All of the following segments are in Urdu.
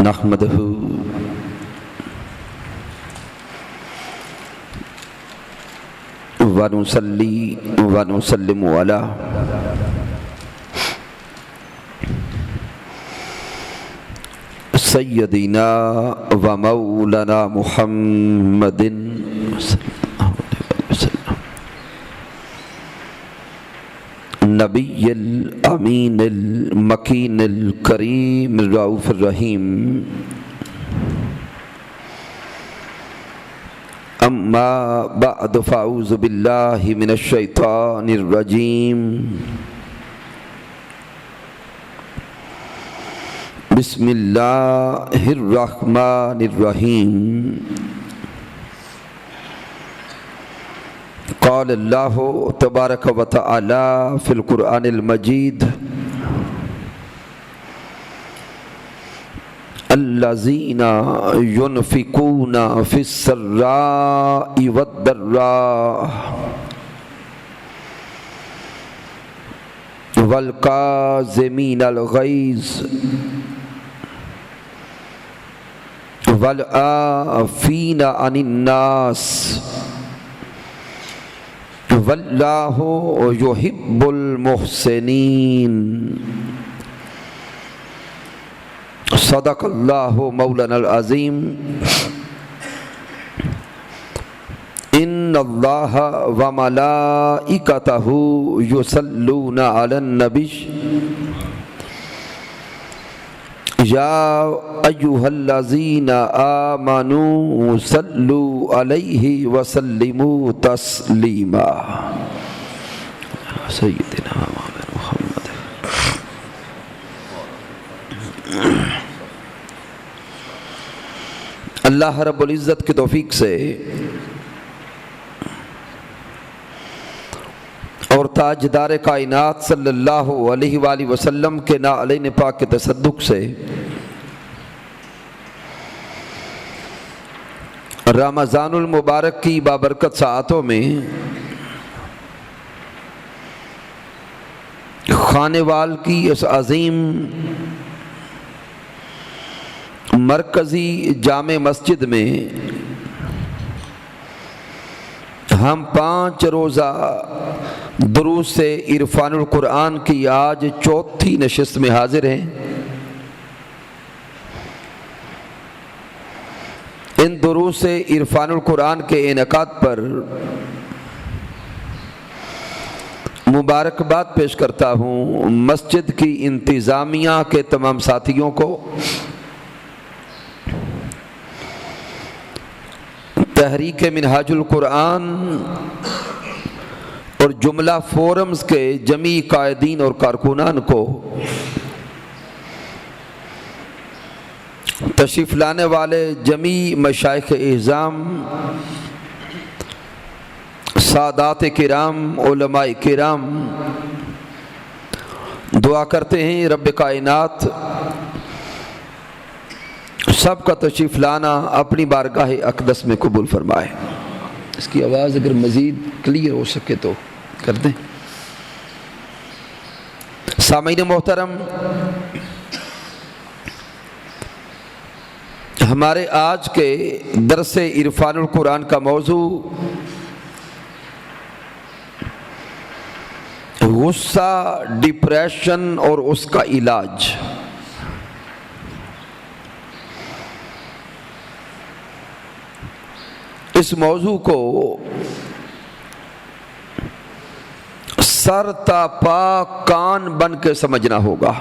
نحمدہ ونصلی ونسلم علی سیدنا و مولانا محمد نبی الامین المکین الکریم الرؤوف الرحیم اما بعد فاعوذ باللہ من الشیطان الرجیم بسم اللہ الرحمن الرحیم قال اللہ تبارک و تعالی فی القرآن المجید الذین ينفقون فی السراء والضراء والکاظمین الغیظ والعافین عن الناس واللہ یحب المحسنین صدق اللہ مولانا العظیم ان اللہ وملائکتہ یصلون علی النبی یا ایہا الذین آمنوا صلوا علیہ وسلموا تسلیما سیدنا محمد۔ اللہ رب العزت کی توفیق سے اور تاجدار کائنات صلی اللہ علیہ وآلہ وسلم کے نعلین پاک کے تصدق سے رمضان المبارک کی بابرکت ساعتوں میں خانوال کی اس عظیم مرکزی جامع مسجد میں ہم 5 روزہ دروس عرفان القرآن کی آج چوتھی نشست میں حاضر ہیں۔ ان دروس عرفان القرآن کے انعقاد پر مبارکباد پیش کرتا ہوں مسجد کی انتظامیہ کے تمام ساتھیوں کو، تحریک منہاج القرآن اور جملہ فورمز کے جمیع قائدین اور کارکنان کو، تشریف لانے والے جمیع مشائخ اعظام، سادات کرام، علماء کرام، دعا کرتے ہیں رب کائنات سب کا تشریف لانا اپنی بارگاہ اقدس میں قبول فرمائے۔ اس کی آواز اگر مزید کلیئر ہو سکے تو کر دیں۔ سامعین محترم، ہمارے آج کے درس عرفان القرآن کا موضوع غصہ، ڈپریشن اور اس کا علاج۔ اس موضوع کو سر تا پا کان بن کے سمجھنا ہوگا،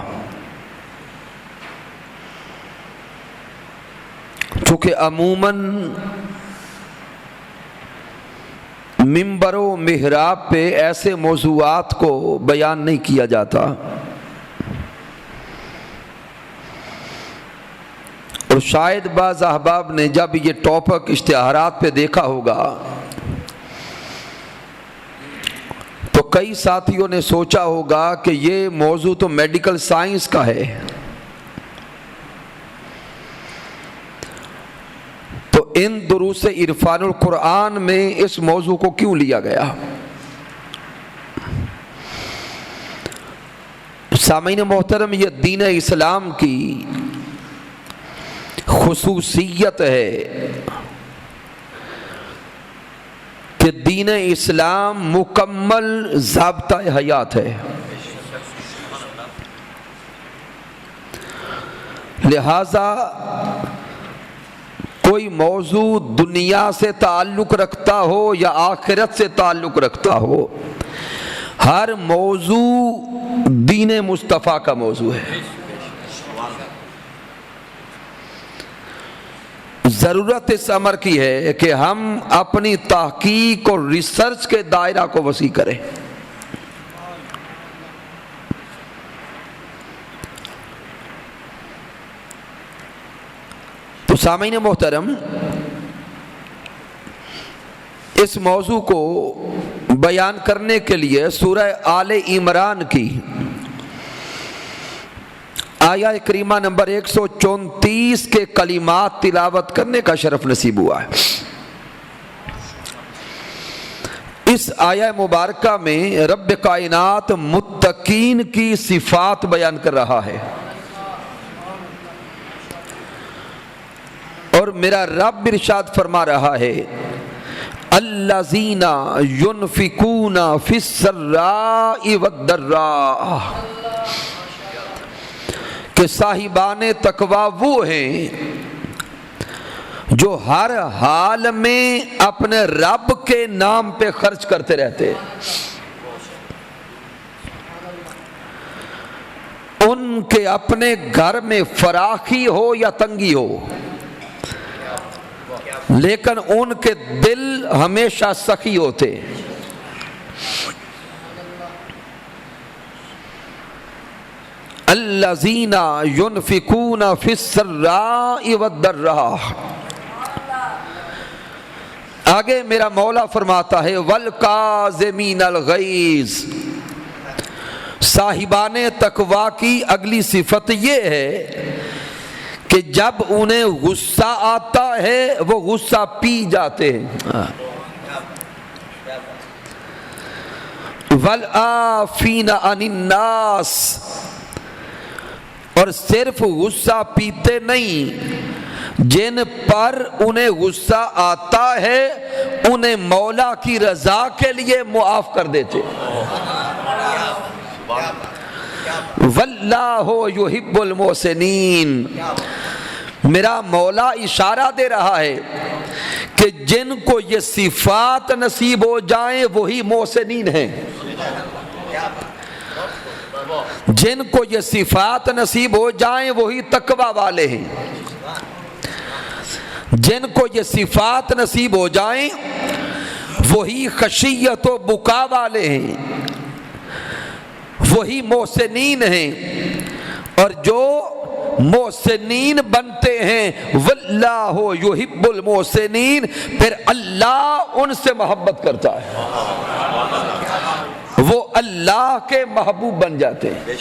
چونکہ عموماً ممبر و محراب پہ ایسے موضوعات کو بیان نہیں کیا جاتا، اور شاید بعض احباب نے جب یہ ٹاپک اشتہارات پہ دیکھا ہوگا تو کئی ساتھیوں نے سوچا ہوگا کہ یہ موضوع تو میڈیکل سائنس کا ہے، تو ان دروس عرفان القرآن میں اس موضوع کو کیوں لیا گیا؟ سامعین محترم، یہ دین اسلام کی خصوصیت ہے کہ دین اسلام مکمل ضابطہ حیات ہے، لہذا کوئی موضوع دنیا سے تعلق رکھتا ہو یا آخرت سے تعلق رکھتا ہو، ہر موضوع دین مصطفیٰ کا موضوع ہے۔ ضرورت اس امر کی ہے کہ ہم اپنی تحقیق اور ریسرچ کے دائرہ کو وسیع کریں۔ تو سامعین محترم، اس موضوع کو بیان کرنے کے لیے سورہ آل عمران کی آیہ کریمہ نمبر 134 کے کلمات تلاوت کرنے کا شرف نصیب ہوا ہے۔ اس آیہ مبارکہ میں رب کائنات متقین کی صفات بیان کر رہا ہے، اور میرا رب ارشاد فرما رہا ہے الذین ينفقون فی السراء والضراء، کہ صاحبان تقویٰ وہ ہیں جو ہر حال میں اپنے رب کے نام پہ خرچ کرتے رہتے، ان کے اپنے گھر میں فراخی ہو یا تنگی ہو، لیکن ان کے دل ہمیشہ سخی ہوتے۔ الذین ينفقون فی السراء والضراء، آگے میرا مولا فرماتا ہے والکاظمین الغیظ، صاحبان تقویٰ کی اگلی صفت یہ ہے کہ جب انہیں غصہ آتا ہے وہ غصہ پی جاتے ہیں۔ والعافین عن الناس، اور صرف غصہ پیتے نہیں، جن پر انہیں غصہ آتا ہے انہیں مولا کی رضا کے لیے معاف کر دیتے۔ واللہ یحب المحسنین، میرا مولا اشارہ دے رہا ہے کہ جن کو یہ صفات نصیب ہو جائیں وہی محسنین ہیں، جن کو یہ صفات نصیب ہو جائیں وہی تقویٰ والے ہیں، جن کو یہ صفات نصیب ہو جائیں وہی خشیت و بکا والے ہیں، وہی محسنین ہیں، اور جو محسنین بنتے ہیں واللہ یحب المحسنین، پھر اللہ ان سے محبت کرتا ہے، وہ اللہ کے محبوب بن جاتے ہیں۔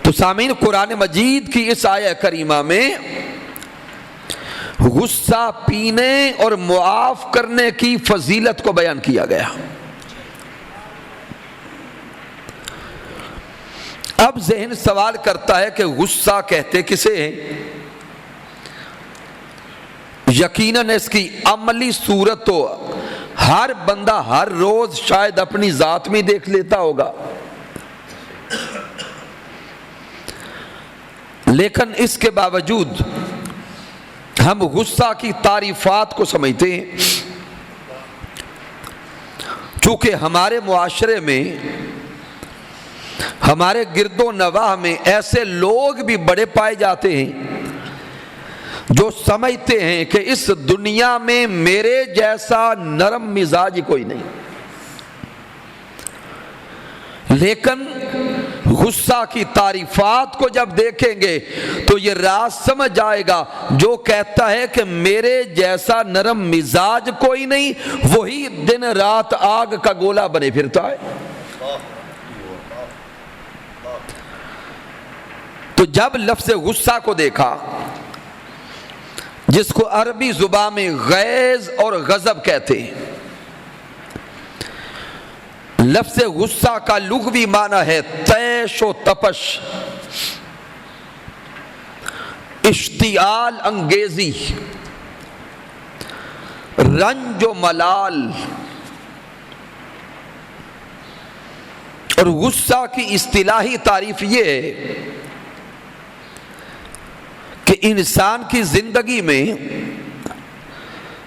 تو سامعین، قرآن مجید کی اس آیہ کریمہ میں غصہ پینے اور معاف کرنے کی فضیلت کو بیان کیا گیا۔ اب ذہن سوال کرتا ہے کہ غصہ کہتے کسے ہیں؟ یقیناً اس کی عملی صورت تو ہر بندہ ہر روز شاید اپنی ذات میں دیکھ لیتا ہوگا، لیکن اس کے باوجود ہم غصہ کی تعریفات کو سمجھتے ہیں، چونکہ ہمارے معاشرے میں، ہمارے گرد و نواح میں ایسے لوگ بھی بڑے پائے جاتے ہیں جو سمجھتے ہیں کہ اس دنیا میں میرے جیسا نرم مزاج کوئی نہیں، لیکن غصہ کی تعریفات کو جب دیکھیں گے تو یہ راز سمجھ آئے گا، جو کہتا ہے کہ میرے جیسا نرم مزاج کوئی نہیں وہی دن رات آگ کا گولا بنے پھرتا ہے۔ تو جب لفظ غصہ کو دیکھا، جس کو عربی زبان میں غیظ اور غضب کہتے ہیں، لفظ غصہ کا لغوی معنی ہے طیش و تپش، اشتعال انگیزی، رنج و ملال، اور غصہ کی اصطلاحی تعریف یہ ہے کہ انسان کی زندگی میں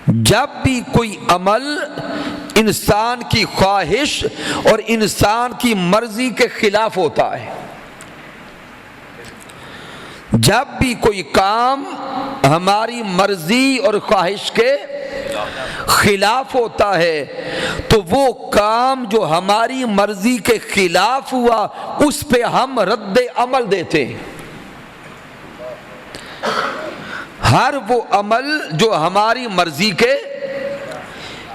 جب بھی کوئی عمل انسان کی خواہش اور انسان کی مرضی کے خلاف ہوتا ہے، جب بھی کوئی کام ہماری مرضی اور خواہش کے خلاف ہوتا ہے، تو وہ کام جو ہماری مرضی کے خلاف ہوا اس پہ ہم رد عمل دیتے ہیں۔ ہر وہ عمل جو ہماری مرضی کے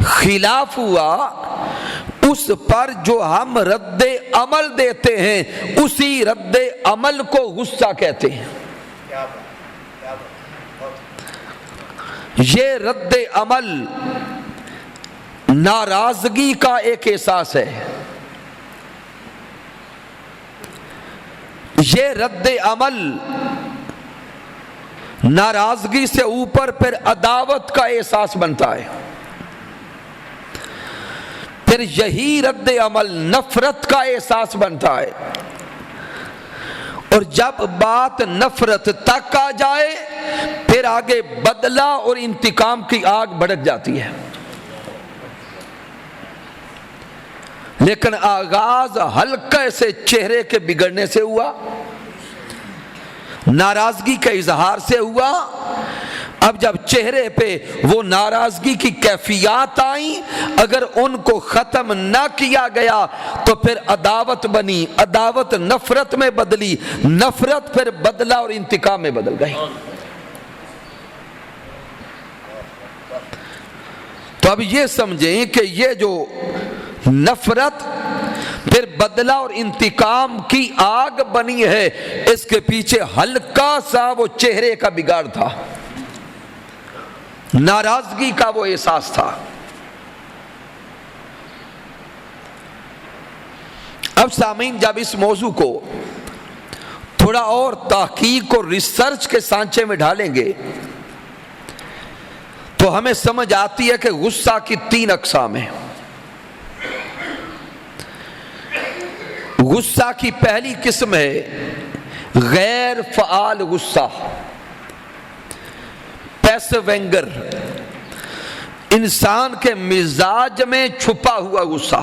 خلاف ہوا اس پر جو ہم رد عمل دیتے ہیں، اسی رد عمل کو غصہ کہتے ہیں۔ یہ رد عمل ناراضگی کا ایک احساس ہے، یہ رد عمل ناراضگی سے اوپر پھر عداوت کا احساس بنتا ہے، پھر یہی رد عمل نفرت کا احساس بنتا ہے، اور جب بات نفرت تک آ جائے پھر آگے بدلہ اور انتقام کی آگ بھڑک جاتی ہے۔ لیکن آغاز ہلکے سے چہرے کے بگڑنے سے ہوا، ناراضگی کے اظہار سے ہوا، اب جب چہرے پہ وہ ناراضگی کی کیفیات آئیں، اگر ان کو ختم نہ کیا گیا تو پھر عداوت بنی، عداوت نفرت میں بدلی، نفرت پھر بدلہ اور انتقام میں بدل گئی۔ تو اب یہ سمجھیں کہ یہ جو نفرت پھر بدلہ اور انتقام کی آگ بنی ہے، اس کے پیچھے ہلکا سا وہ چہرے کا بگاڑ تھا، ناراضگی کا وہ احساس تھا۔ اب سامعین، جب اس موضوع کو تھوڑا اور تحقیق اور ریسرچ کے سانچے میں ڈھالیں گے تو ہمیں سمجھ آتی ہے کہ غصہ کی 3 اقسام ہیں۔ غصہ کی پہلی قسم ہے غیر فعال غصہ، پیسو اینگر، انسان کے مزاج میں چھپا ہوا غصہ۔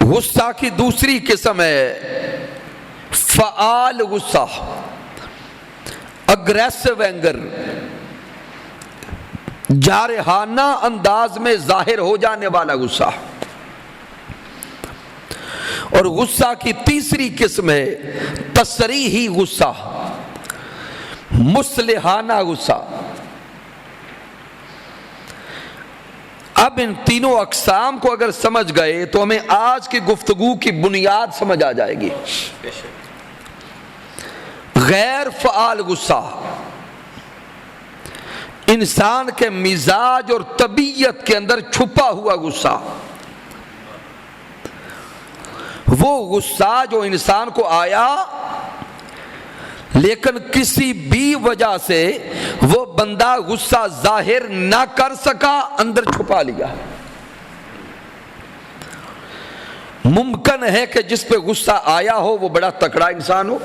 غصہ کی دوسری قسم ہے فعال غصہ، اگریسو اینگر، جارحانہ انداز میں ظاہر ہو جانے والا غصہ۔ اور غصہ کی تیسری قسم ہے تصریحی غصہ، مصلحانہ غصہ۔ اب ان تینوں اقسام کو اگر سمجھ گئے تو ہمیں آج کی گفتگو کی بنیاد سمجھ آ جائے گی۔ غیر فعال غصہ، انسان کے مزاج اور طبیعت کے اندر چھپا ہوا غصہ، وہ غصہ جو انسان کو آیا لیکن کسی بھی وجہ سے وہ بندہ غصہ ظاہر نہ کر سکا، اندر چھپا لیا۔ ممکن ہے کہ جس پہ غصہ آیا ہو وہ بڑا تکڑا انسان ہو،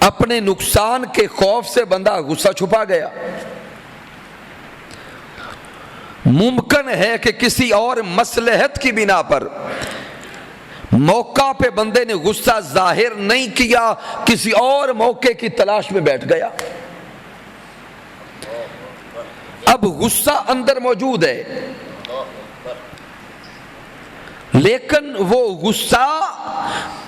اپنے نقصان کے خوف سے بندہ غصہ چھپا گیا۔ ممکن ہے کہ کسی اور مصلحت کی بنا پر موقع پہ بندے نے غصہ ظاہر نہیں کیا، کسی اور موقع کی تلاش میں بیٹھ گیا۔ اب غصہ اندر موجود ہے لیکن وہ غصہ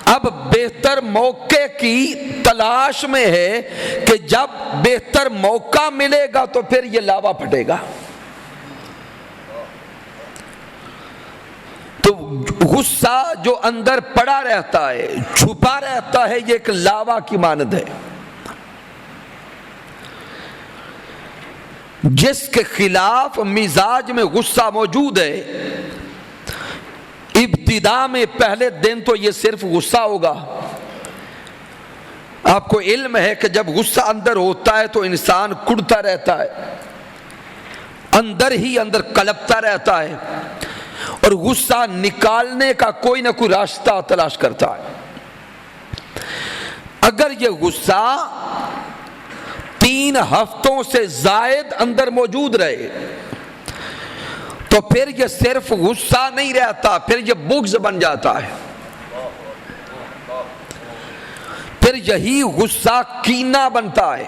اب بہتر موقع کی تلاش میں ہے کہ جب بہتر موقع ملے گا تو پھر یہ لاوا پھٹے گا۔ تو غصہ جو اندر پڑا رہتا ہے، چھپا رہتا ہے، یہ ایک لاوا کی مانند ہے جس کے خلاف مزاج میں غصہ موجود ہے۔ ابتدا میں پہلے دن تو یہ صرف غصہ ہوگا، آپ کو علم ہے کہ جب غصہ اندر ہوتا ہے تو انسان کڑتا رہتا ہے، اندر ہی اندر کلپتا رہتا ہے، اور غصہ نکالنے کا کوئی نہ کوئی راستہ تلاش کرتا ہے۔ اگر یہ غصہ 3 ہفتوں سے زائد اندر موجود رہے تو پھر یہ صرف غصہ نہیں رہتا، پھر یہ بغض بن جاتا ہے، پھر یہی غصہ کینہ بنتا ہے،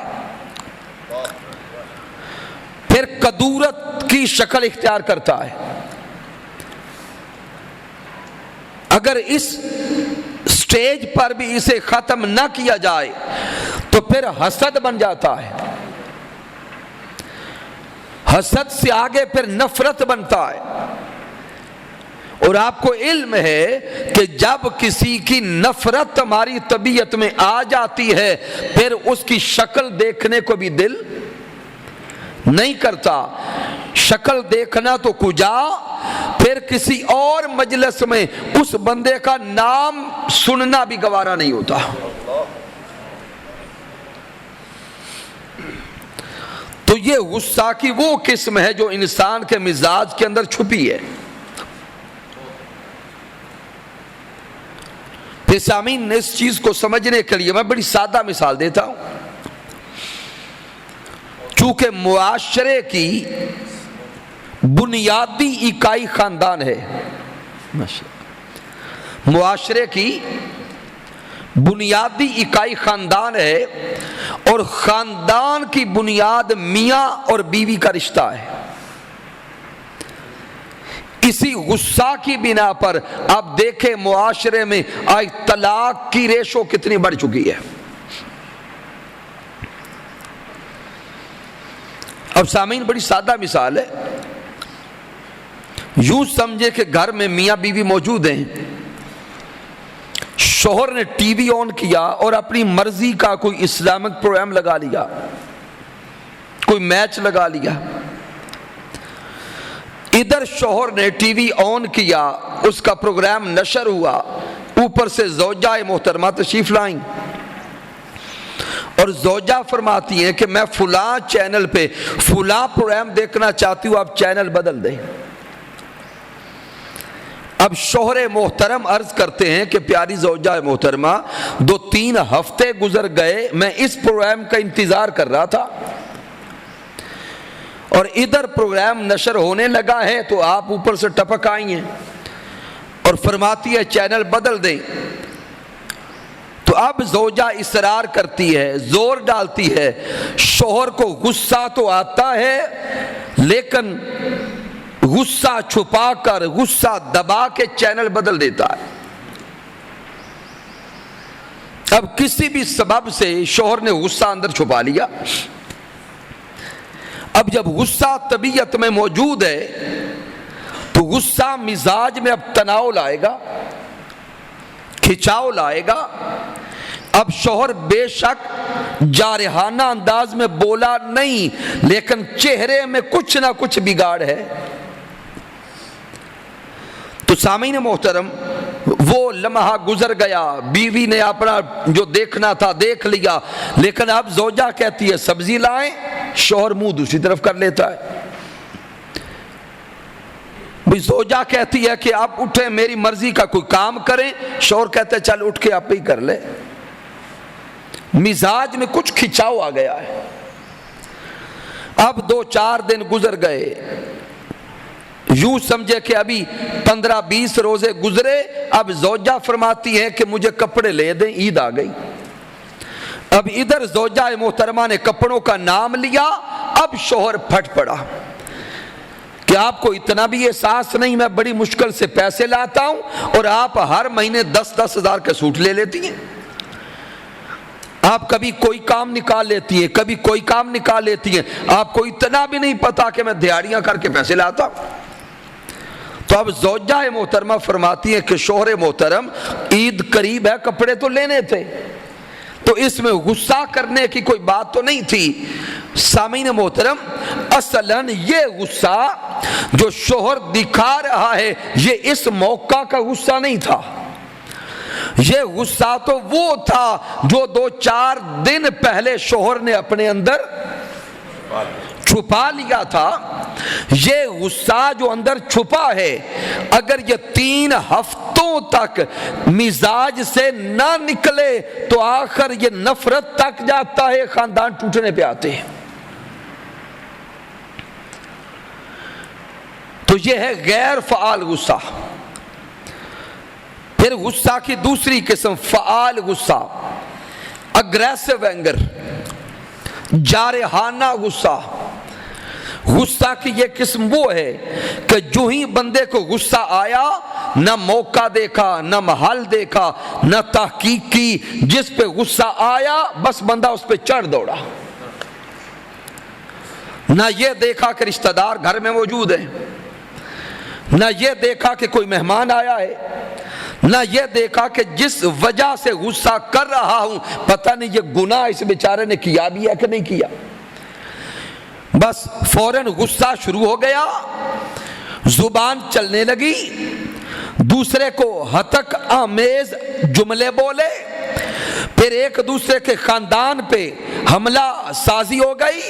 پھر کدورت کی شکل اختیار کرتا ہے۔ اگر اس سٹیج پر بھی اسے ختم نہ کیا جائے تو پھر حسد بن جاتا ہے، حسد سے آگے پھر نفرت بنتا ہے۔ اور آپ کو علم ہے کہ جب کسی کی نفرت ہماری طبیعت میں آ جاتی ہے پھر اس کی شکل دیکھنے کو بھی دل نہیں کرتا، شکل دیکھنا تو کجا، پھر کسی اور مجلس میں اس بندے کا نام سننا بھی گوارا نہیں ہوتا۔ تو یہ غصہ کی وہ قسم ہے جو انسان کے مزاج کے اندر چھپی ہے۔ پھر سامعین، اس چیز کو سمجھنے کے لیے میں بڑی سادہ مثال دیتا ہوں۔ چونکہ معاشرے کی بنیادی اکائی خاندان ہے، معاشرے کی بنیادی اکائی خاندان ہے، اور خاندان کی بنیاد میاں اور بیوی کا رشتہ ہے۔ اسی غصہ کی بنا پر آپ دیکھیں معاشرے میں آج طلاق کی ریشو کتنی بڑھ چکی ہے۔ اب سامعین، بڑی سادہ مثال ہے، یوں سمجھے کہ گھر میں میاں بیوی موجود ہیں، شوہر نے ٹی وی آن کیا اور اپنی مرضی کا کوئی اسلامک پروگرام لگا لیا، کوئی میچ لگا لیا۔ ادھر شوہر نے ٹی وی آن کیا، اس کا پروگرام نشر ہوا، اوپر سے زوجہ محترمہ تشریف لائیں، اور زوجہ فرماتی ہیں کہ میں فلاں چینل پہ فلاں پروگرام دیکھنا چاہتی ہوں، آپ چینل بدل دیں۔ اب شوہر محترم عرض کرتے ہیں کہ پیاری زوجہ محترمہ، 2-3 ہفتے گزر گئے، میں اس پروگرام کا انتظار کر رہا تھا، اور ادھر پروگرام نشر ہونے لگا ہے تو آپ اوپر سے ٹپک آئی ہیں اور فرماتی ہے چینل بدل دیں۔ تو اب زوجہ اصرار کرتی ہے، زور ڈالتی ہے، شوہر کو غصہ تو آتا ہے لیکن غصہ چھپا کر، غصہ دبا کے چینل بدل دیتا ہے۔ اب کسی بھی سبب سے شوہر نے غصہ اندر چھپا لیا، اب جب غصہ طبیعت میں موجود ہے تو غصہ مزاج میں اب تناؤ لائے گا، کھچاؤ لائے گا۔ اب شوہر بے شک جارحانہ انداز میں بولا نہیں، لیکن چہرے میں کچھ نہ کچھ بگاڑ ہے۔ تو سامعین محترم، وہ لمحہ گزر گیا، بیوی نے اپنا جو دیکھنا تھا دیکھ لیا، لیکن اب زوجہ کہتی ہے سبزی لائیں، شوہر منہ دوسری طرف کر لیتا ہے۔ بھی زوجہ کہتی ہے کہ آپ اٹھیں، میری مرضی کا کوئی کام کریں، شوہر کہتا ہے چل اٹھ کے آپ ہی کر لے۔ مزاج میں کچھ کھچاؤ آ گیا ہے۔ اب 2-4 دن گزر گئے، یوں سمجھے کہ ابھی 15-20 روزے گزرے، اب زوجہ فرماتی ہے کہ مجھے کپڑے لے دیں، عید آ گئی۔ اب ادھر زوجہ محترمہ نے کپڑوں کا نام لیا، اب شوہر پھٹ پڑا کہ آپ کو اتنا بھی احساس نہیں، میں بڑی مشکل سے پیسے لاتا ہوں اور آپ ہر مہینے 10-10 ہزار کے سوٹ لے لیتی ہیں، آپ کبھی کوئی کام نکال لیتی ہیں، کبھی کوئی کام نکال لیتی ہیں، آپ کو اتنا بھی نہیں پتا کہ میں دیہڑیاں کر کے پیسے لاتا ہوں۔ تو اب زوجہ محترمہ فرماتی ہے کہ شوہر محترم، عید قریب ہے، کپڑے تو لینے تھے، تو اس میں غصہ کرنے کی کوئی بات تو نہیں تھی۔ سامعین محترم، اصلاً یہ غصہ جو شوہر دکھا رہا ہے یہ اس موقع کا غصہ نہیں تھا، یہ غصہ تو وہ تھا جو 2-4 دن پہلے شوہر نے اپنے اندر چھپا لیا تھا. یہ غصہ جو اندر چھپا ہے اگر یہ 3 ہفتوں تک مزاج سے نہ نکلے تو آخر یہ نفرت تک جاتا ہے, خاندان ٹوٹنے پہ آتے ہیں. تو یہ ہے غیر فعال غصہ. پھر غصہ کی دوسری قسم فعال غصہ, اگریسو اینگر, جارحانہ غصہ. غصہ کی یہ قسم وہ ہے کہ جو ہی بندے کو غصہ آیا, نہ موقع دیکھا, نہ محل دیکھا, نہ تحقیق کی, جس پہ غصہ آیا بس بندہ اس پہ چڑھ دوڑا. نہ یہ دیکھا کہ رشتہ دار گھر میں موجود ہیں, نہ یہ دیکھا کہ کوئی مہمان آیا ہے, نہ یہ دیکھا کہ جس وجہ سے غصہ کر رہا ہوں پتہ نہیں یہ گناہ اس بیچارے نے کیا بھی ہے کہ نہیں کیا. بس فوراً غصہ شروع ہو گیا, زبان چلنے لگی, دوسرے کو ہتک آمیز جملے بولے, پھر ایک دوسرے کے خاندان پہ حملہ سازی ہو گئی,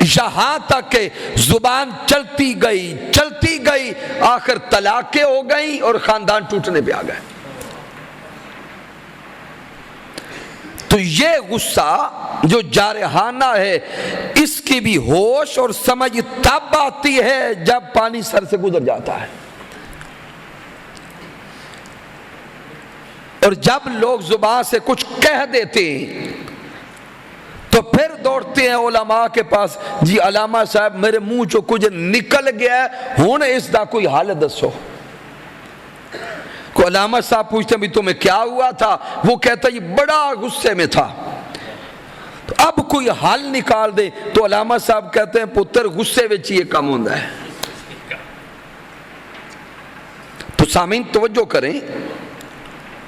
یہاں تک کہ زبان چلتی گئی, آخر طلاقیں ہو گئیں اور خاندان ٹوٹنے پہ آ گئے. تو یہ غصہ جو جارحانہ ہے اس کی بھی ہوش اور سمجھ تب آتی ہے جب پانی سر سے گزر جاتا ہے. اور جب لوگ زبان سے کچھ کہہ دیتے ہیں تو پھر دوڑتے ہیں علماء کے پاس, جی علامہ صاحب میرے منہ چو کچھ نکل گیا ہے, ہن اس دا کوئی حل دسو. کو علامہ صاحب پوچھتے ہیں بھی تمہیں کیا ہوا تھا, وہ کہتا ہے یہ بڑا غصے میں تھا, تو اب کوئی حل نکال دے. تو علامہ صاحب کہتے ہیں پتر غصے وچ یہ کم ہوندا ہے. تو سامعین توجہ کریں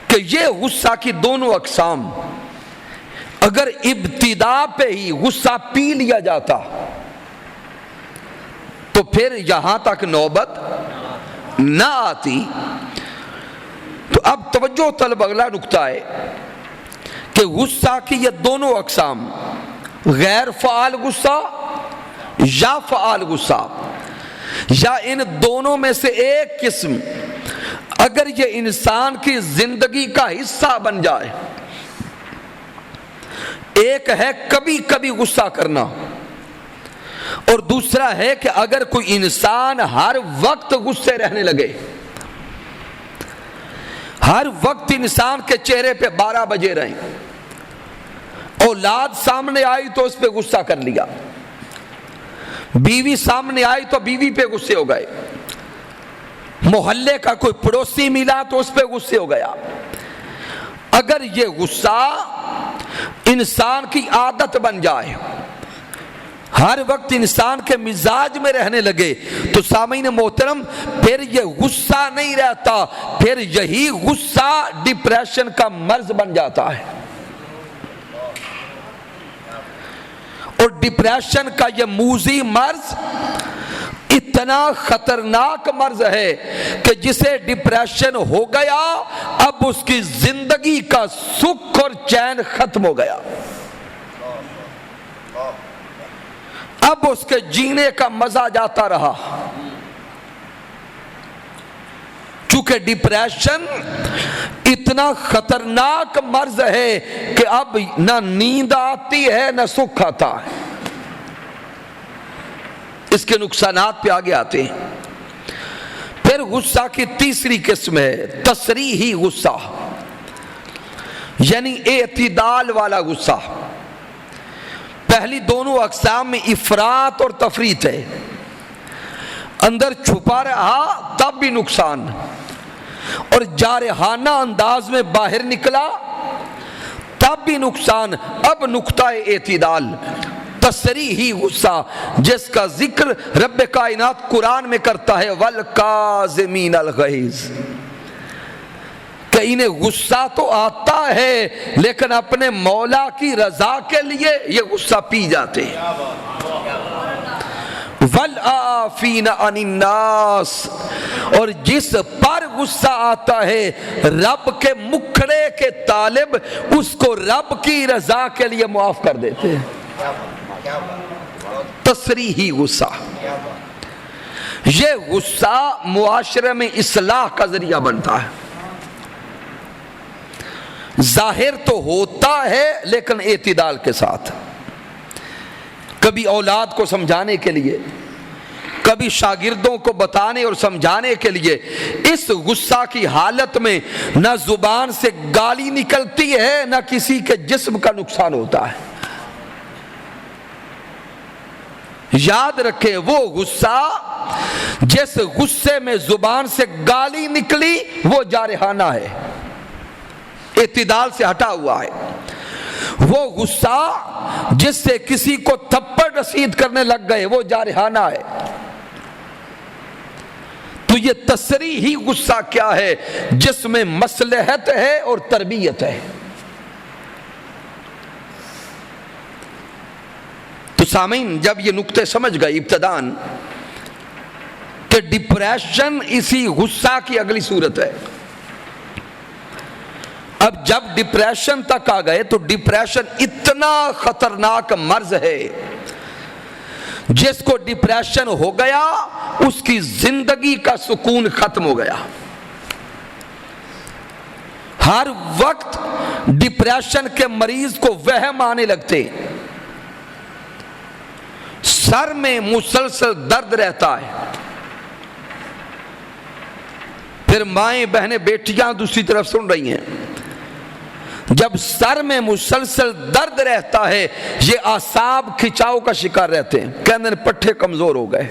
کہ یہ غصہ کی دونوں اقسام, اگر ابتدا پہ ہی غصہ پی لیا جاتا تو پھر یہاں تک نوبت نہ آتی. تو اب توجہ طلب اگلا نکتہ ہے کہ غصہ کی یہ دونوں اقسام, غیر فعال غصہ یا فعال غصہ, یا ان دونوں میں سے ایک قسم اگر یہ انسان کی زندگی کا حصہ بن جائے. ایک ہے کبھی کبھی غصہ کرنا, اور دوسرا ہے کہ اگر کوئی انسان ہر وقت غصے رہنے لگے, ہر وقت انسان کے چہرے پہ 12 بجے رہیں, اولاد سامنے آئی تو اس پہ غصہ کر لیا, بیوی سامنے آئی تو بیوی پہ غصے ہو گئے, محلے کا کوئی پڑوسی ملا تو اس پہ غصے ہو گیا. اگر یہ غصہ انسان کی عادت بن جائے, ہر وقت انسان کے مزاج میں رہنے لگے, تو سامعین محترم پھر یہ غصہ نہیں رہتا, پھر یہی غصہ ڈپریشن کا مرض بن جاتا ہے. اور ڈپریشن کا یہ موذی مرض اتنا خطرناک مرض ہے کہ جسے ڈپریشن ہو گیا اب اس کی زندگی کا سکھ اور چین ختم ہو گیا, اب اس کے جینے کا مزہ جاتا رہا. چونکہ ڈپریشن اتنا خطرناک مرض ہے کہ اب نہ نیند آتی ہے نہ سکھ آتا ہے. اس کے نقصانات پہ آگے آتے ہیں. پھر غصہ کی تیسری قسم ہے تصریحی غصہ, یعنی اعتدال والا غصہ. پہلی دونوں اقسام میں افراط اور تفریط ہے, اندر چھپا رہا تب بھی نقصان, اور جارحانہ انداز میں باہر نکلا تب بھی نقصان. اب نقطہ اعتدال تصریحی غصہ جس کا ذکر رب کائنات قرآن میں کرتا ہے, والکاظمین الغیظ, کہ انہیں غصہ تو آتا ہے لیکن اپنے مولا کی رضا کے لیے یہ غصہ پی جاتے ہیں. والعافین عن الناس, اور جس پر غصہ آتا ہے رب کے مکھڑے کے طالب اس کو رب کی رضا کے لیے معاف کر دیتے ہیں۔ تصریحی غصہ، یہ غصہ معاشرے میں اصلاح کا ذریعہ بنتا ہے۔ ظاہر تو ہوتا ہے لیکن اعتدال کے ساتھ، کبھی اولاد کو سمجھانے کے لیے، کبھی شاگردوں کو بتانے اور سمجھانے کے لیے۔ اس غصہ کی حالت میں نہ زبان سے گالی نکلتی ہے نہ کسی کے جسم کا نقصان ہوتا ہے۔ یاد رکھیں، وہ غصہ جس غصے میں زبان سے گالی نکلی وہ جارحانہ ہے، اعتدال سے ہٹا ہوا ہے۔ وہ غصہ جس سے کسی کو تھپڑ رسید کرنے لگ گئے وہ جارحانہ ہے۔ تو یہ تصریحی غصہ کیا ہے؟ جس میں مصلحت ہے اور تربیت ہے۔ تو سامعین، جب یہ نقطے سمجھ گئے ابتداً کہ ڈپریشن اسی غصہ کی اگلی صورت ہے، اب جب ڈپریشن تک آ گئے تو ڈپریشن اتنا خطرناک مرض ہے، جس کو ڈپریشن ہو گیا اس کی زندگی کا سکون ختم ہو گیا۔ ہر وقت ڈپریشن کے مریض کو وہم آنے لگتے، سر میں مسلسل درد رہتا ہے۔ پھر مائیں بہنیں بیٹیاں دوسری طرف سن رہی ہیں، جب سر میں مسلسل درد رہتا ہے یہ اعصاب کھچاؤ کا شکار رہتے ہیں، کہنے پٹھے کمزور ہو گئے۔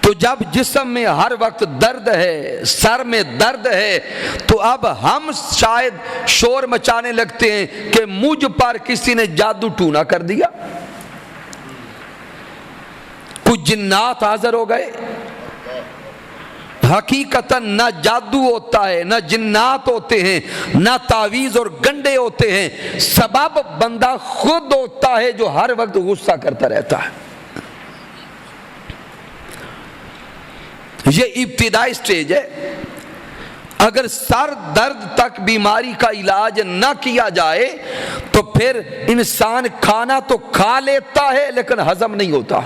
تو جب جسم میں ہر وقت درد ہے، سر میں درد ہے، تو اب ہم شاید شور مچانے لگتے ہیں کہ مجھ پر کسی نے جادو ٹونا کر دیا، کچھ جنات حاضر ہو گئے۔ حقیقتاً نہ جادو ہوتا ہے، نہ جنات ہوتے ہیں، نہ تعویذ اور گنڈے ہوتے ہیں، سبب بندہ خود ہوتا ہے جو ہر وقت غصہ کرتا رہتا ہے۔ یہ ابتدائی سٹیج ہے۔ اگر سر درد تک بیماری کا علاج نہ کیا جائے تو پھر انسان کھانا تو کھا لیتا ہے لیکن ہضم نہیں ہوتا۔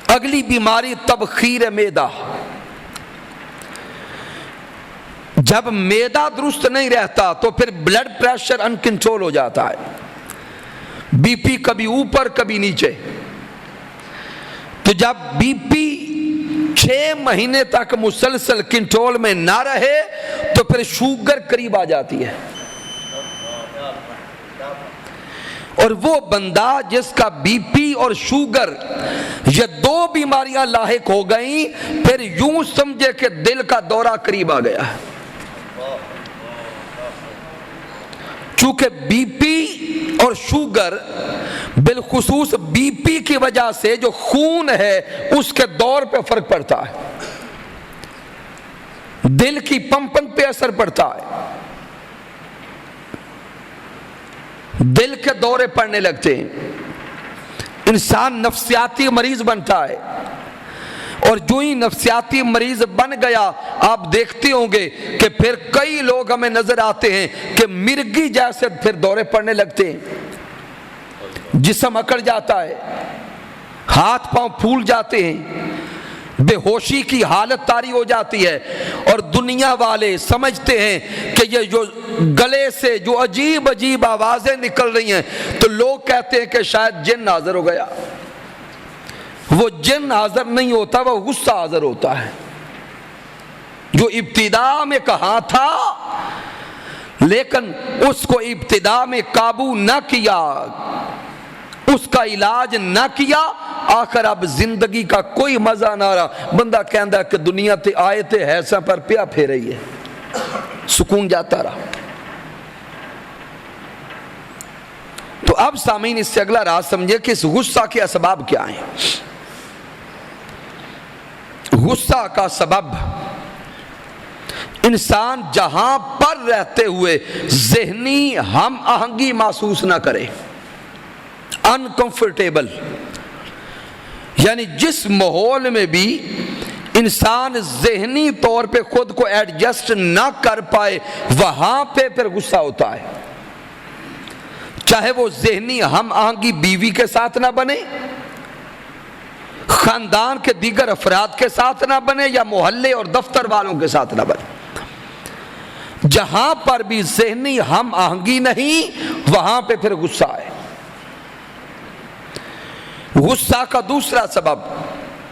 اگلی بیماری تبخیر معدہ۔ جب معدہ درست نہیں رہتا تو پھر بلڈ پریشر انکنٹرول ہو جاتا ہے، بی پی کبھی اوپر کبھی نیچے۔ تو جب بی پی 6 مہینے تک مسلسل کنٹرول میں نہ رہے تو پھر شوگر قریب آ جاتی ہے، اور وہ بندہ جس کا بی پی اور شوگر یہ 2 بیماریاں لاحق ہو گئیں، پھر یوں سمجھے کہ دل کا دورہ قریب آ گیا ہے۔ چونکہ بی پی اور شوگر، بالخصوص بی پی کی وجہ سے جو خون ہے اس کے دور پہ فرق پڑتا ہے، دل کی پمپن پہ اثر پڑتا ہے، دل کے دورے پڑنے لگتے ہیں، انسان نفسیاتی مریض بنتا ہے۔ اور جو ہی نفسیاتی مریض بن گیا، آپ دیکھتے ہوں گے کہ پھر کئی لوگ ہمیں نظر آتے ہیں کہ مرگی جیسے پھر دورے پڑنے لگتے ہیں، جسم اکڑ جاتا ہے، ہاتھ پاؤں پھول جاتے ہیں، بے ہوشی کی حالت طاری ہو جاتی ہے، اور دنیا والے سمجھتے ہیں کہ یہ جو گلے سے جو عجیب عجیب آوازیں نکل رہی ہیں، تو لوگ کہتے ہیں کہ شاید جن حاضر ہو گیا۔ وہ جن حاضر نہیں ہوتا، وہ غصہ حاضر ہوتا ہے، جو ابتدا میں کہا تھا لیکن اس کو ابتدا میں قابو نہ کیا، اس کا علاج نہ کیا، آخر اب زندگی کا کوئی مزہ نہ رہا، بندہ کہندا ہے کہ دنیا تے آئے تے ایسا پر پیا پھر رہی ہے، سکون جاتا رہا۔ تو اب سامعین اس سے اگلا راز سمجھے کہ اس غصہ کے اسباب کیا ہیں۔ غصہ کا سبب انسان جہاں پر رہتے ہوئے ذہنی ہم آہنگی محسوس نہ کرے، انکمفرٹیبل، یعنی جس ماحول میں بھی انسان ذہنی طور پہ خود کو ایڈجسٹ نہ کر پائے وہاں پہ پھر غصہ ہوتا ہے، چاہے وہ ذہنی ہم آہنگی بیوی کے ساتھ نہ بنے، خاندان کے دیگر افراد کے ساتھ نہ بنے، یا محلے اور دفتر والوں کے ساتھ نہ بنے۔ جہاں پر بھی ذہنی ہم آہنگی نہیں وہاں پہ پھر غصہ ہے۔ غصہ کا دوسرا سبب